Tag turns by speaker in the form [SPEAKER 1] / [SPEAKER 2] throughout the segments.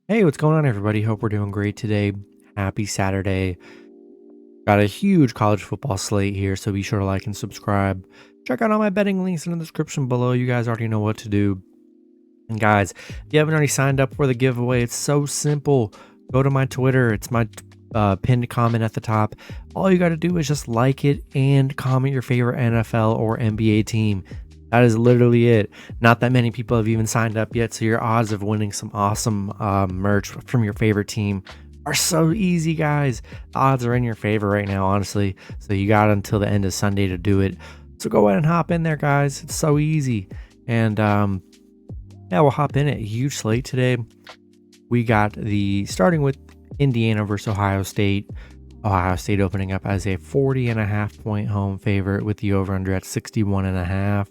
[SPEAKER 1] Hey, what's going on, everybody? Hope we're doing great today. Happy Saturday. Got a huge college football slate here, so be sure to like and subscribe. Check out all my betting links in the description below. You guys already know what to do. And guys, if you haven't already signed up for the giveaway, it's so simple. Go to my Twitter. It's my pinned comment at the top. All you got to do is just like it and comment your favorite NFL or NBA team. That is literally it. Not that many people have even signed up yet, so your odds of winning some awesome merch from your favorite team are so easy, guys. The odds are in your favor right now, honestly. So you got until the end of Sunday to do it. So go ahead and hop in there, guys. It's so easy. And yeah, we'll hop in it. Huge slate today. We got starting with Indiana versus Ohio State. Ohio State opening up as a 40.5 point home favorite with the over-under at 61.5.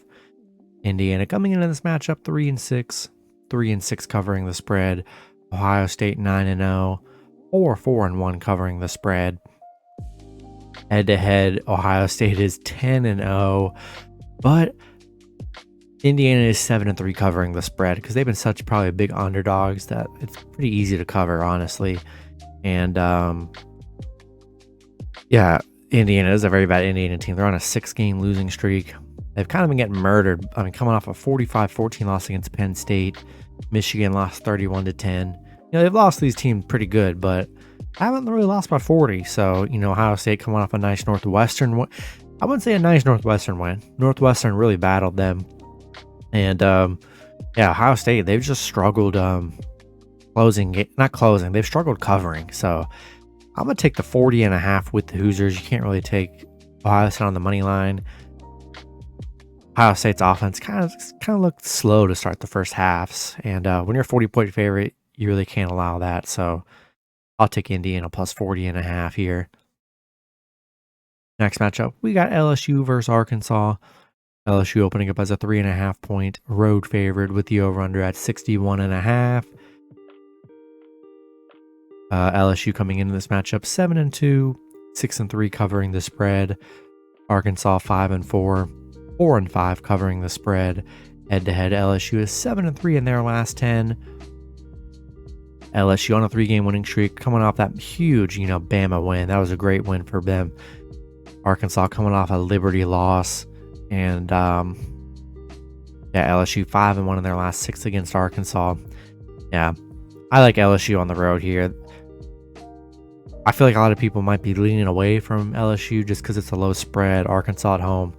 [SPEAKER 1] Indiana coming into this matchup 3-6, 3-6 covering the spread. Ohio State 9-0, or 4-1 covering the spread. Head to head, Ohio State is 10-0, but Indiana is 7-3 covering the spread because they've been such probably big underdogs that it's pretty easy to cover, honestly. And yeah, Indiana is a very bad Indiana team. They're on a 6-game losing streak. They've kind of been getting murdered. I mean, coming off a 45-14 loss against Penn State. Michigan lost 31-10. You know, they've lost these teams pretty good, but haven't really lost by 40. So, you know, Ohio State coming off a nice Northwestern win. I wouldn't say a nice Northwestern win. Northwestern really battled them. And, yeah, Ohio State, they've just struggled they've struggled covering. So I'm going to take the 40.5 with the Hoosiers. You can't really take Ohio State on the money line. Ohio State's offense kind of looked slow to start the first halves, and when you're a 40-point favorite, you really can't allow that. So I'll take Indiana plus 40.5 here. Next matchup, we got LSU versus Arkansas. LSU opening up as a 3.5 point road favorite with the over/under at 61.5. LSU coming into this matchup 7-2, 6-3 covering the spread. Arkansas 5-4. 4-5 covering the spread. Head-to-head, LSU is 7-3 in their last 10. LSU on a 3-game winning streak, coming off that huge, Bama win. That was a great win for them. Arkansas coming off a Liberty loss, and LSU 5-1 in their last 6 against Arkansas. Yeah, I like LSU on the road here. I feel like a lot of people might be leaning away from LSU just because it's a low spread. Arkansas at home.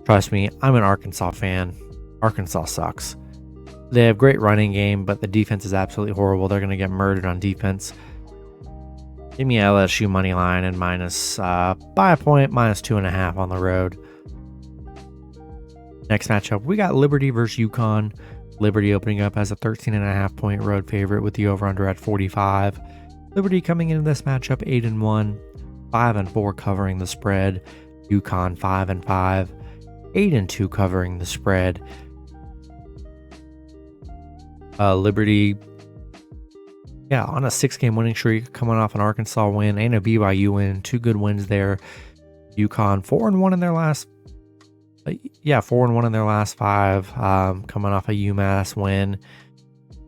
[SPEAKER 1] Trust me, I'm an Arkansas fan. Arkansas sucks. They have great running game, but the defense is absolutely horrible. They're going to get murdered on defense. Give me LSU money line and minus by a point, minus 2.5 on the road. Next matchup, we got Liberty versus UCONN. Liberty opening up as a 13.5 point road favorite with the over/under at 45. Liberty coming into this matchup 8-1, 5-4 covering the spread. UConn 5-5. 8-2 covering the spread. Liberty, on a 6-game winning streak, coming off an Arkansas win and a BYU win. 2 good wins there. UConn 4-1 in their last, 4-1 in their last 5. Coming off a UMass win.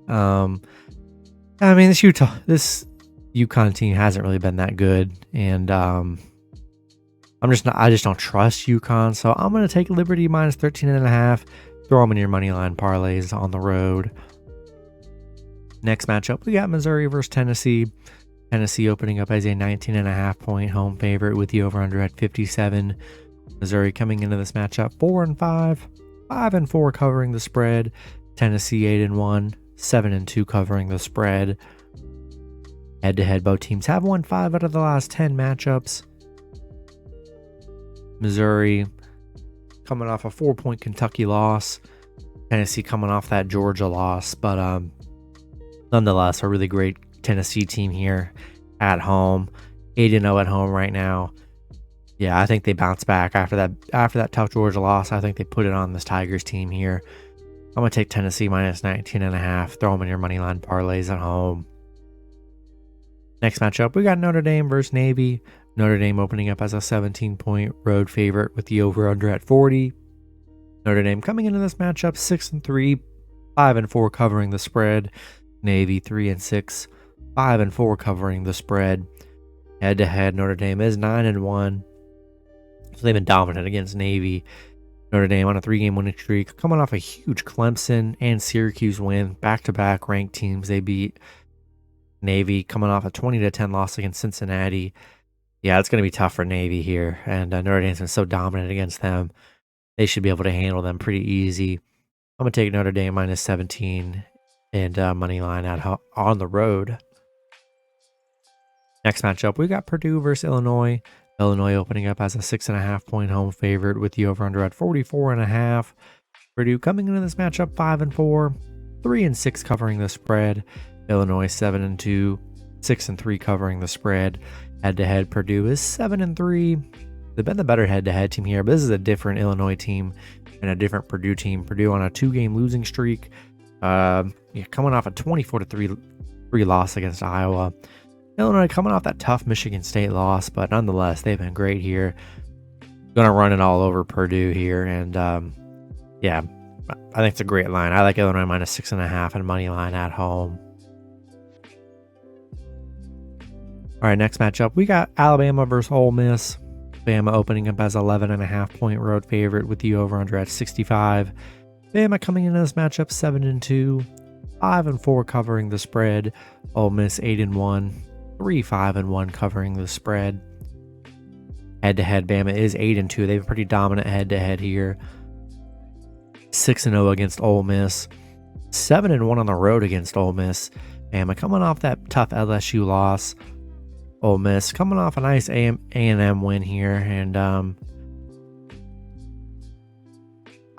[SPEAKER 1] I mean, this UConn team hasn't really been that good, and I just don't trust UConn, so I'm going to take Liberty minus 13.5. Throw them in your money line parlays on the road. Next matchup, we got Missouri versus Tennessee. Tennessee opening up as a 19.5 point home favorite with the over/under at 57. Missouri coming into this matchup 4-5, 5-4 covering the spread. Tennessee 8-1, 7-2 covering the spread. Head-to-head, both teams have won 5 out of the last 10 matchups. Missouri coming off a 4-point Kentucky loss. Tennessee coming off that Georgia loss. But nonetheless, a really great Tennessee team here at home. 8-0 at home right now. Yeah, I think they bounce back after that tough Georgia loss. I think they put it on this Tigers team here. I'm going to take Tennessee minus 19.5. Throw them in your money line parlays at home. Next matchup, we got Notre Dame versus Navy. Notre Dame opening up as a 17-point road favorite with the over/under at 40. Notre Dame coming into this matchup 6-3, 5-4 covering the spread. Navy 3-6, 5-4 covering the spread. Head-to-head, Notre Dame is 9-1. So they've been dominant against Navy. Notre Dame on a 3-game winning streak, coming off a huge Clemson and Syracuse win, back-to-back ranked teams. They beat Navy, coming off a 20-10 loss against Cincinnati. Yeah, it's going to be tough for Navy here, and Notre Dame's been so dominant against them. They should be able to handle them pretty easy. I'm going to take Notre Dame minus 17 and money line on the road. Next matchup, we got Purdue versus Illinois. Illinois opening up as a 6.5-point home favorite with the over-under at 44.5. Purdue coming into this matchup 5-4, 3-6 covering the spread. Illinois 7-2, 6-3 covering the spread. Head-to-head, Purdue is 7-3. They've been the better head-to-head team here, but this is a different Illinois team and a different Purdue team. Purdue on a 2-game losing streak, coming off a 24-3 loss against Iowa. Illinois coming off that tough Michigan State loss, but nonetheless, they've been great here. Gonna run it all over Purdue here, and yeah, I think it's a great line. I like Illinois minus 6.5 and money line at home. All right, next matchup, we got Alabama versus Ole Miss. Bama opening up as 11.5-point road favorite with the over-under at 65. Bama coming into this matchup 7-2, 5-4 covering the spread. Ole Miss 8-1, 3-5-1 covering the spread. Head-to-head, Bama is 8-2. They have a pretty dominant head-to-head here. 6-0 against Ole Miss, 7-1 on the road against Ole Miss. Bama coming off that tough LSU loss. Ole Miss coming off a nice A&M win here, and I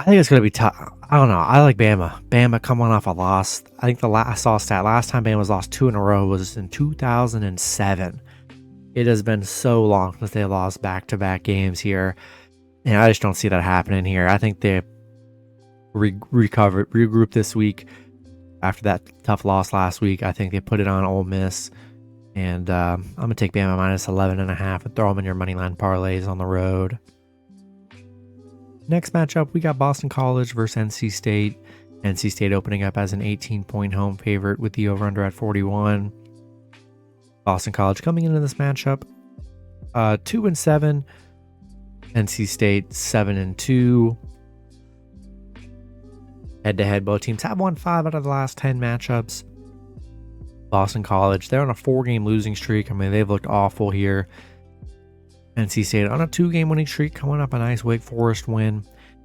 [SPEAKER 1] think it's going to be tough. I don't know. I like Bama. Bama coming off a loss. I think I saw a stat. Last time Bama's lost 2 in a row was in 2007. It has been so long since they lost back-to-back games here, and I just don't see that happening here. I think they regroup this week after that tough loss last week. I think they put it on Ole Miss. And I'm going to take Bama minus 11.5 and throw them in your moneyline parlays on the road. Next matchup, we got Boston College versus NC State. NC State opening up as an 18-point home favorite with the over-under at 41. Boston College coming into this matchup 2-7. NC State 7-2. Head-to-head, both teams have won 5 out of the last 10 matchups. Boston College, they're on a 4-game losing streak. I mean, they've looked awful here. NC State on a 2-game winning streak, coming up a nice Wake Forest win.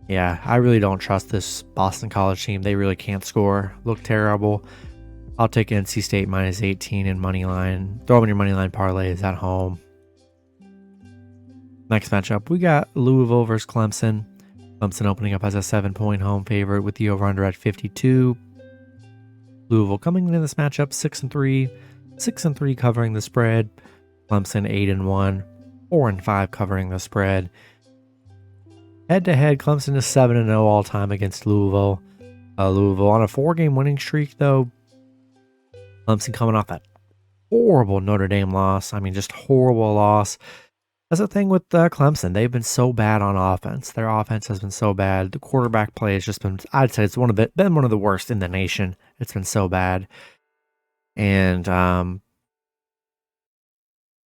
[SPEAKER 1] Yeah, I really don't trust this Boston College team. They really can't score. Look terrible. I'll take NC State minus 18 in money line. Throw them in your money line parlays at home. Next matchup, we got Louisville versus Clemson. Clemson opening up as a 7-point home favorite with the over-under at 52. Louisville coming into this matchup 6-3, 6-3 covering the spread. Clemson 8-1, 4-5 covering the spread. Head-to-head, Clemson is 7-0 all time against Louisville. Louisville on a 4-game winning streak though. Clemson coming off that horrible Notre Dame loss. I mean, just horrible loss. That's the thing with Clemson. They've been so bad on offense. Their offense has been so bad. The quarterback play has just been, I'd say it's been one of the worst in the nation. It's been so bad. And I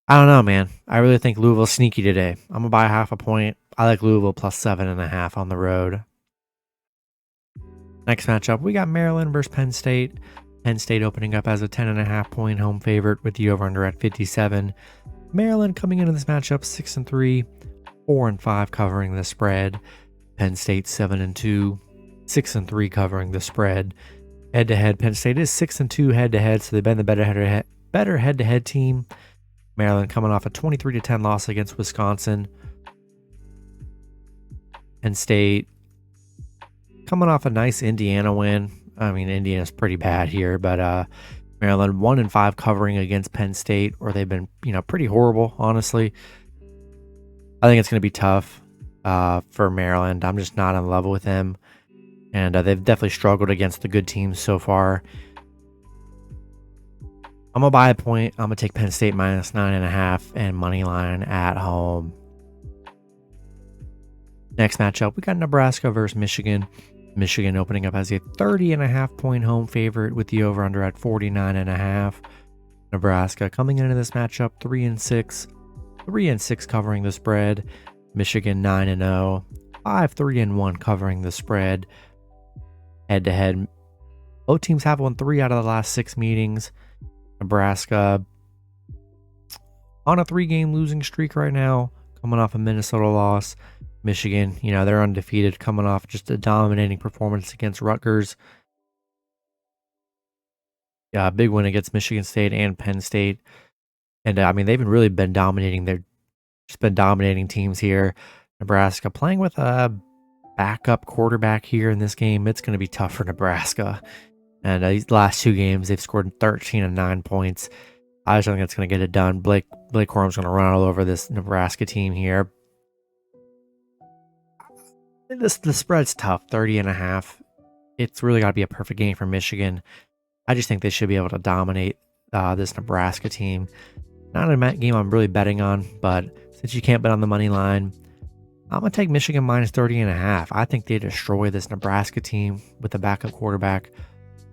[SPEAKER 1] don't know, man. I really think Louisville's sneaky today. I'm going to buy 0.5 point. I like Louisville plus 7.5 on the road. Next matchup, we got Maryland versus Penn State. Penn State opening up as a 10.5-point home favorite with the over-under at 57. Maryland coming into this matchup 6-3, 4-5 covering the spread. Penn State 7-2, 6-3 covering the spread. Head-to-head, Penn State is 6-2 head-to-head, so they've been the better head-to-head team. Maryland coming off a 23-10 loss against Wisconsin. Penn State coming off a nice Indiana win. I mean, Indiana's pretty bad here, but Maryland 1-5 covering against Penn State, or they've been, pretty horrible, honestly. I think it's going to be tough for Maryland. I'm just not in love with them, and they've definitely struggled against the good teams so far. I'm going to buy a point. I'm going to take Penn State minus 9.5 and money line at home. Next matchup, we got Nebraska versus Michigan. Michigan opening up as a 30.5-point home favorite with the over-under at 49.5. Nebraska coming into this matchup 3-6, 3-6 covering the spread. Michigan 9-0, 5-3-1 covering the spread. Head-to-head, both teams have won 3 out of the last 6 meetings. Nebraska on a 3-game losing streak right now, coming off a Minnesota loss. Michigan, they're undefeated, coming off just a dominating performance against Rutgers. Yeah, big win against Michigan State and Penn State. And they've really been dominating. They've just been dominating teams here. Nebraska playing with a backup quarterback here in this game. It's going to be tough for Nebraska. And these last 2 games, they've scored 13 and 9 points. I just don't think it's going to get it done. Blake Corum's going to run all over this Nebraska team here. The spread's tough, 30.5. It's really got to be a perfect game for Michigan. I just think they should be able to dominate this Nebraska team. Not a game I'm really betting on, but since you can't bet on the money line, I'm going to take Michigan minus 30.5. I think they destroy this Nebraska team with the backup quarterback.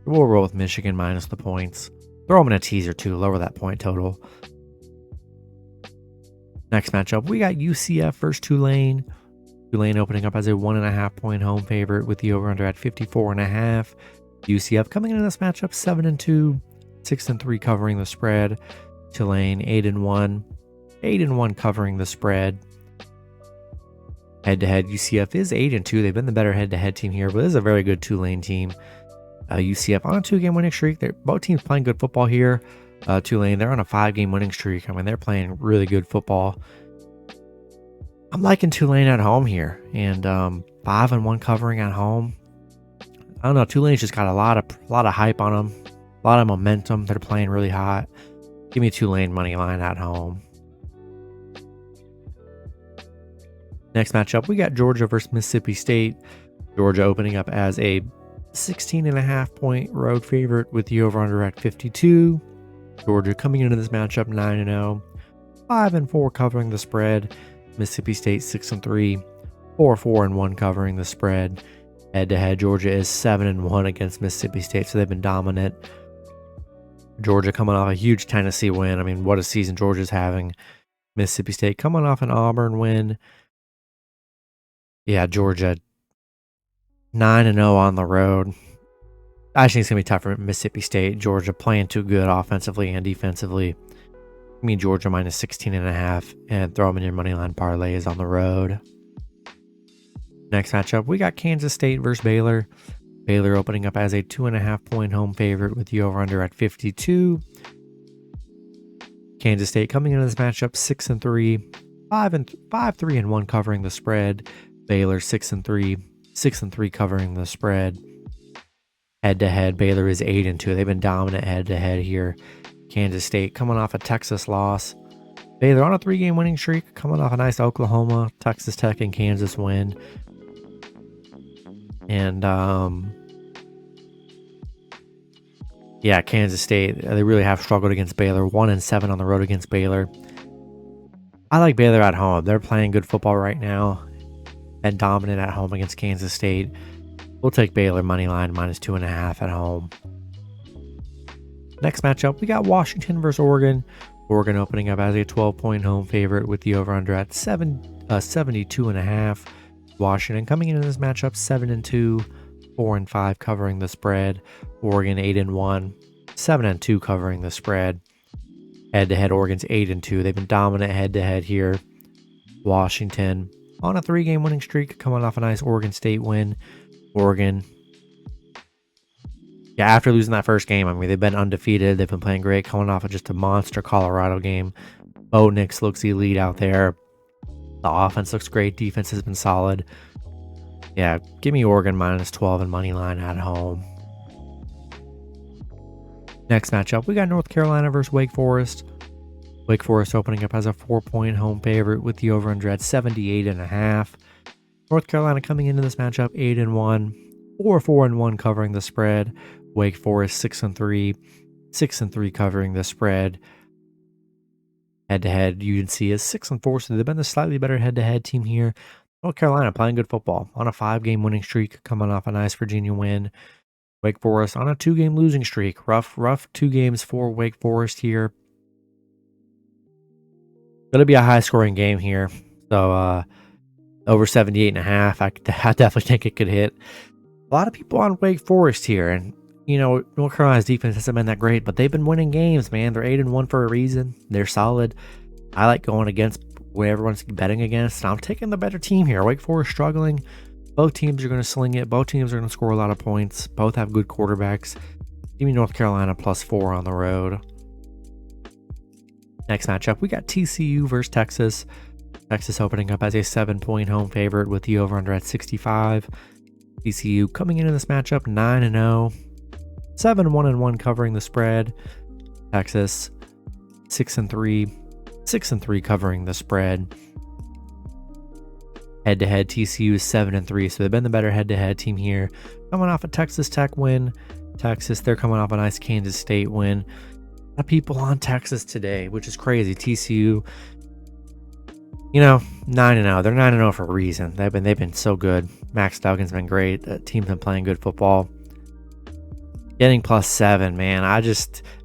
[SPEAKER 1] We'll roll with Michigan minus the points. Throw them in a teaser too, lower that point total. Next matchup, we got UCF versus Tulane. Tulane opening up as a 1.5-point home favorite with the over-under at 54.5. UCF coming into this matchup 7-2, 6-3 covering the spread. Tulane 8-1, 8-1 covering the spread. Head-to-head, UCF is 8-2. They've been the better head-to-head team here, but this is a very good Tulane team. UCF on a 2-game winning streak. Both teams playing good football here. Tulane, they're on a 5-game winning streak. They're playing really good football. I'm liking Tulane at home here, and 5-1 covering at home. I don't know. Tulane's just got a lot of hype on them, a lot of momentum. They're playing really hot. Give me Tulane money line at home. Next matchup, we got Georgia versus Mississippi State. Georgia opening up as a 16.5-point road favorite with the over-under at 52. Georgia coming into this matchup 9-0, 5-4 covering the spread. Mississippi State 6-3, 4-1 covering the spread. Head-to-head, Georgia is 7-1 against Mississippi State, so they've been dominant. Georgia coming off a huge Tennessee win. What a season Georgia's having. Mississippi State coming off an Auburn win. Yeah, Georgia 9-0 on the road. I think it's going to be tough for Mississippi State. Georgia playing too good offensively and defensively. Georgia minus 16.5 and throw them in your moneyline parlays on the road. Next matchup, we got Kansas State versus Baylor. Baylor opening up as a 2.5-point home favorite with the over-under at 52. Kansas State coming into this matchup 6-3, 5-3-1 covering the spread. Baylor 6-3, 6-3 covering the spread. Head-to-head, Baylor is 8-2. They've been dominant head-to-head here. Kansas State coming off a Texas loss. Baylor on a 3-game winning streak, coming off a nice Oklahoma, Texas Tech, and Kansas win. And Kansas State, they really have struggled against Baylor. 1-7 on the road against Baylor. I like Baylor at home. They're playing good football right now and dominant at home against Kansas State. We'll take Baylor money line minus 2.5 at home. Next matchup, we got Washington versus Oregon. Oregon opening up as a 12-point home favorite with the over-under at 72.5. Washington coming into this matchup 7-2, 4-5 covering the spread. Oregon 8-1, 7-2 covering the spread. Head-to-head, Oregon's 8-2. They've been dominant head-to-head here. Washington on a 3-game winning streak, coming off a nice Oregon State win. Oregon, after losing that first game, they've been undefeated. They've been playing great, coming off of just a monster Colorado game. Bo Nix looks elite out there. The offense looks great. Defense has been solid. Yeah, give me Oregon minus 12 and money line at home. Next matchup, we got North Carolina versus Wake Forest. Wake Forest opening up as a 4-point home favorite with the over-under at 78.5. North Carolina coming into this matchup 8-1, 4-1 covering the spread. Wake Forest 6-3, 6-3 covering the spread. Head-to-head, UNC is 6-4, so they've been the slightly better head-to-head team here. North Carolina playing good football on a 5-game winning streak, coming off a nice Virginia win. Wake Forest on a 2-game losing streak. Rough 2 games for Wake Forest here. Going to be a high-scoring game here. So, over 78.5. I definitely think it could hit. A lot of people on Wake Forest here. And, you know, North Carolina's defense hasn't been that great, but they've been winning games, man. They're 8-1 for a reason. They're solid. I like going against what everyone's betting against. And I'm taking the better team here. Wake Forest struggling. Both teams are going to sling it. Both teams are going to score a lot of points. Both have good quarterbacks. Give me North Carolina +4 on the road. Next matchup, we got TCU versus Texas. Texas opening up as a 7-point home favorite with the over-under at 65. TCU coming into this matchup 9-0. 7-1-1 covering the spread. Texas 6-3. 6-3 covering the spread. Head-to-head, TCU is 7-3, so they've been the better head-to-head team here. Coming off a Texas Tech win. Texas, they're coming off a nice Kansas State win. A lot of people on Texas today, which is crazy. TCU, you know, 9-0. They're 9-0 for a reason. They've been so good. Max Duggan's been great. The team's been playing good football. Getting +7, man.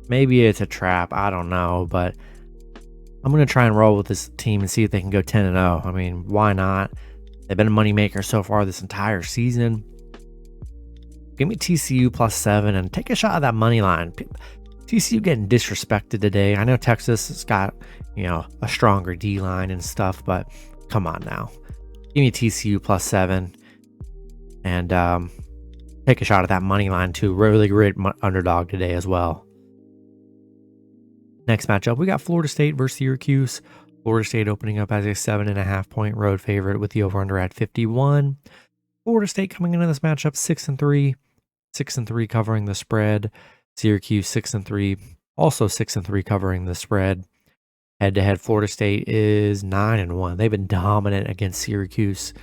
[SPEAKER 1] Maybe it's a trap. I don't know, but I'm going to try and roll with this team and see if they can go 10-0. I mean, why not? They've been a moneymaker so far this entire season. Give me TCU +7 and take a shot at that money line. TCU getting disrespected today. I know Texas has got, you know, a stronger D line and stuff, but come on now. Give me TCU +7 and take a shot at that money line too. Really great underdog today as well. Next matchup, we got Florida State versus Syracuse. Florida State opening up as a 7.5-point road favorite with the over-under at 51. Florida State coming into this matchup 6-3. 6-3 covering the spread. Syracuse 6-3. Also 6-3 covering the spread. Head-to-head, Florida State is 9-1. They've been dominant against Syracuse.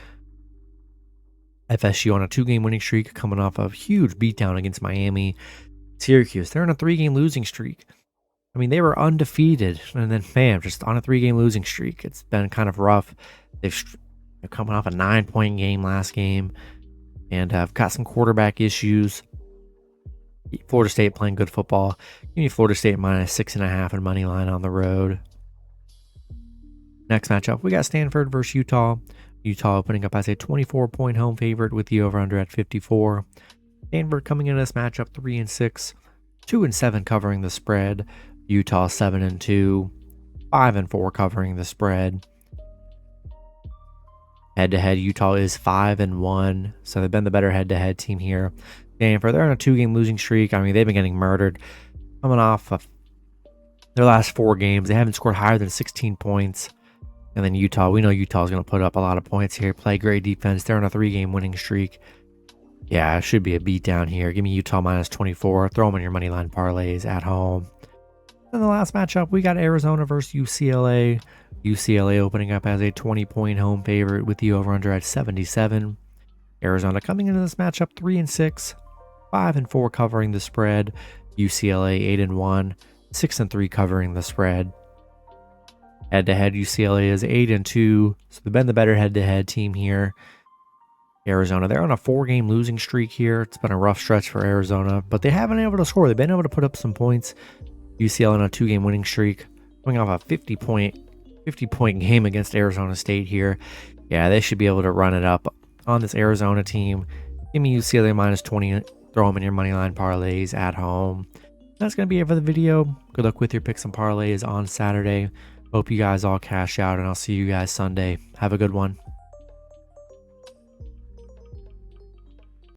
[SPEAKER 1] FSU on a 2-game winning streak, coming off a huge beatdown against Miami. Syracuse, they're on a 3-game losing streak. I mean, they were undefeated, and then, bam, just on a 3-game losing streak. It's been kind of rough. They're coming off a 9-point game last game, and have got some quarterback issues. Florida State playing good football. Give me Florida State -6.5 and money line on the road. Next matchup, we got Stanford versus Utah. Utah opening up as a 24-point home favorite with the over-under at 54. Stanford coming into this matchup 3-6, 2-7 covering the spread. Utah 7-2, 5-4 covering the spread. Head-to-head, Utah is 5-1, so they've been the better head-to-head team here. Stanford, they're on a 2-game losing streak. I mean, they've been getting murdered. Coming off of their last 4 games, they haven't scored higher than 16 points. And then Utah, we know Utah's going to put up a lot of points here, play great defense. They're on a 3-game winning streak. Yeah, it should be a beatdown here. Give me Utah -24. Throw them in your money line parlays at home. In the last matchup, we got Arizona versus UCLA. UCLA opening up as a 20-point home favorite with the over-under at 77. Arizona coming into this matchup 3-6, 5-4 covering the spread. UCLA 8-1, 6-3 covering the spread. Head-to-head, UCLA is 8-2, so they've been the better head-to-head team here. Arizona, they're on a 4-game losing streak here. It's been a rough stretch for Arizona, but they haven't been able to score. They've been able to put up some points. UCLA on a 2-game winning streak, coming off a 50-point game against Arizona State here. Yeah, they should be able to run it up on this Arizona team. Give me UCLA -20. Throw them in your moneyline parlays at home. That's going to be it for the video. Good luck with your picks and parlays on Saturday. Hope you guys all cash out, and I'll see you guys Sunday. Have a good one.